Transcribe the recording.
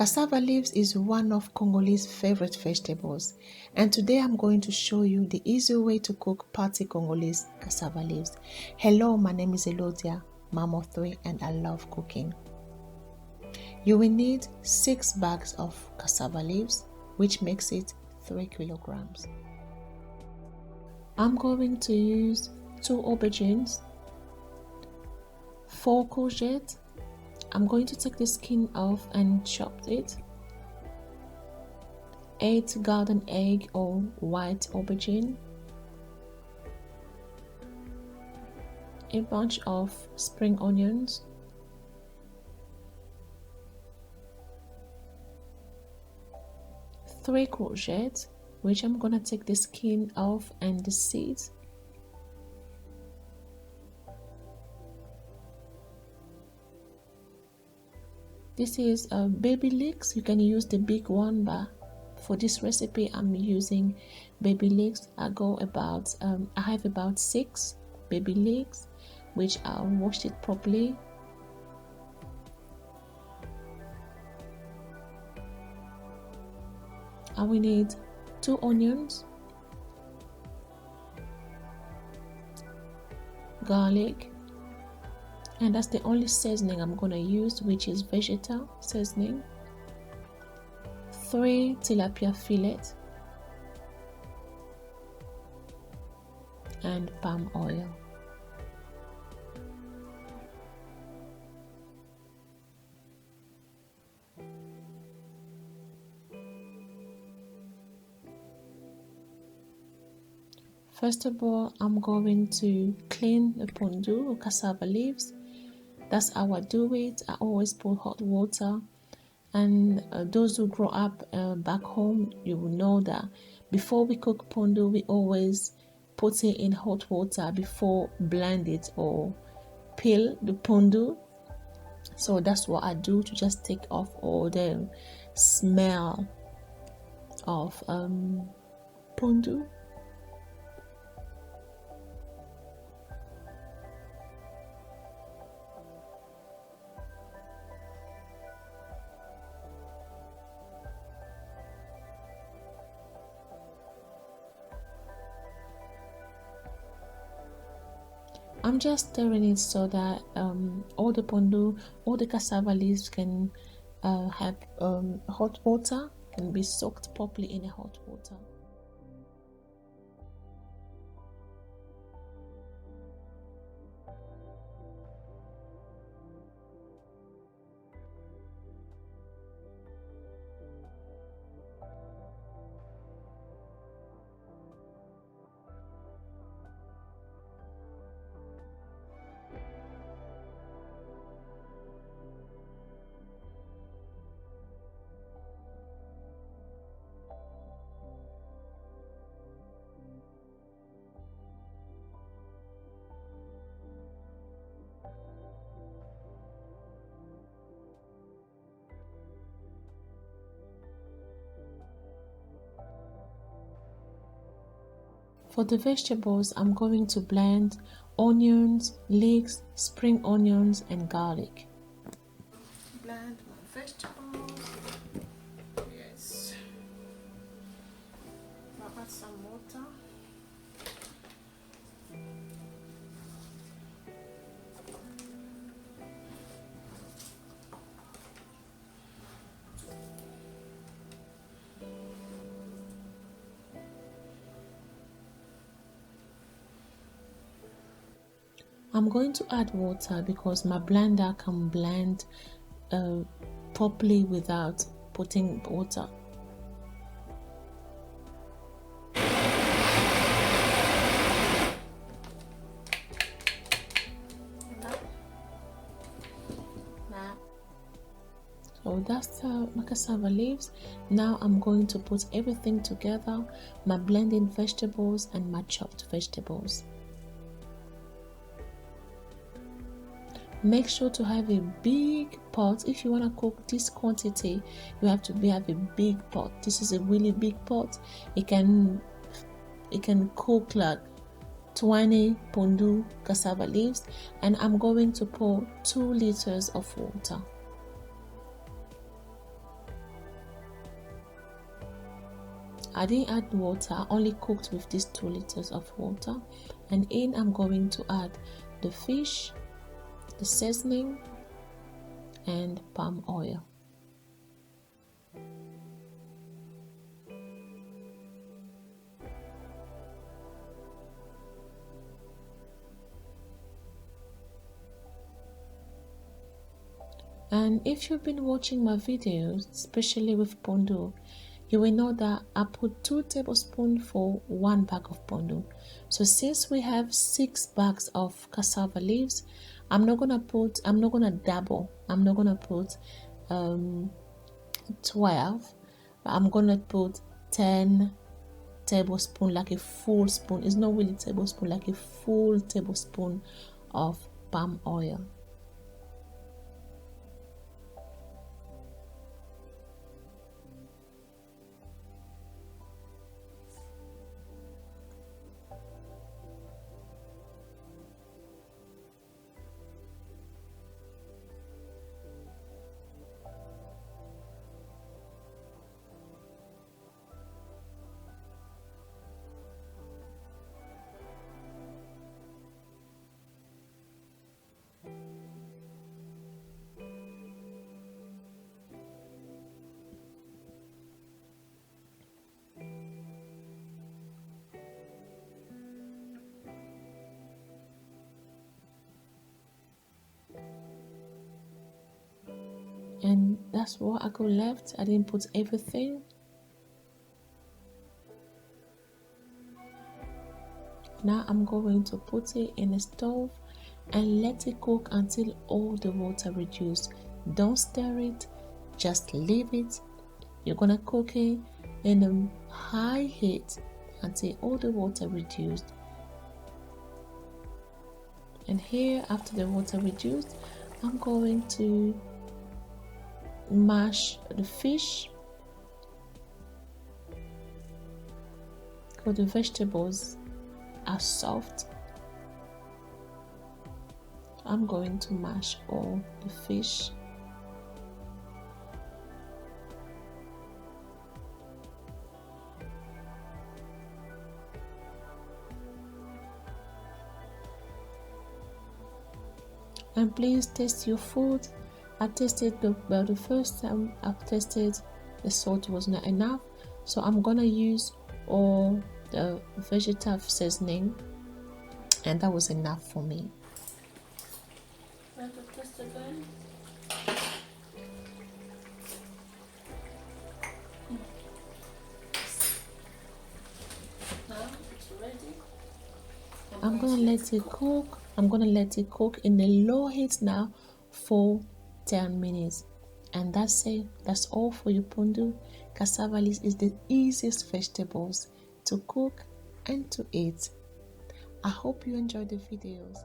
Cassava leaves is one of Congolese favorite vegetables, and today I'm going to show you the easy way to cook party Congolese cassava leaves. Hello, my name is Elodia, mom of 3, and I love cooking. You will need 6 bags of cassava leaves, which makes it 3 kilograms. I'm going to use 2 aubergines, 4 courgettes. I'm going to take the skin off and chop it. 8 garden egg or white aubergine. A bunch of spring onions. 3 courgettes, which I'm gonna take the skin off and the seeds. This is baby leeks. You can use the big one, but for this recipe I'm using baby leeks. I have about 6 baby leeks, which I washed it properly. And we need 2 onions, garlic, and that's the only seasoning I'm gonna use, which is vegetal seasoning. 3 tilapia fillets and palm oil. First of all, I'm going to clean the pondu or cassava leaves. That's how I do it. I always put hot water, and those who grow up back home, you will know that before we cook pondu, we always put it in hot water before blend it or peel the pondu. So that's what I do to just take off all the smell of pondu. I'm just stirring it so that all the pondu, all the cassava leaves can have hot water and be soaked properly in the hot water. For the vegetables, I'm going to blend onions, leeks, spring onions, and garlic. Blend my vegetables. Yes. I'll add some water. I'm going to add water because my blender can blend properly without putting water. So that's my cassava leaves. Now I'm going to put everything together, my blended vegetables and my chopped vegetables. Make sure to have a big pot. If you want to cook this quantity, you have to have a big pot. This is a really big pot. It can cook like 20 pondu cassava leaves, and I'm going to pour 2 liters of water. I didn't add water, I only cooked with these 2 liters of water. And in I'm going to add the fish, the seasoning, and palm oil. And if you've been watching my videos, especially with Pondu, you will know that I put 2 tablespoons for 1 bag of Pondu. So since we have 6 bags of cassava leaves, I'm not gonna double. I'm not gonna put 12, but I'm gonna put 10 tablespoons, like a full spoon. It's not really tablespoon, like a full tablespoon of palm oil. And that's what I got left. I didn't put everything. Now I'm going to put it in the stove and let it cook until all the water reduces. Don't stir it, just leave it. You're gonna cook it in a high heat until all the water reduced. And here, after the water reduced, I'm going to mash the fish, because the vegetables are soft. I'm going to mash all the fish. And please taste your food. I tasted the first time I've tasted, the salt was not enough, so I'm gonna use all the vegetable seasoning, and that was enough for me. I'm gonna let it cook. I'm gonna let it cook in a low heat now for 10 minutes. And that's it. That's all for you, Pondu. Cassava is the easiest vegetables to cook and to eat. I hope you enjoyed the videos.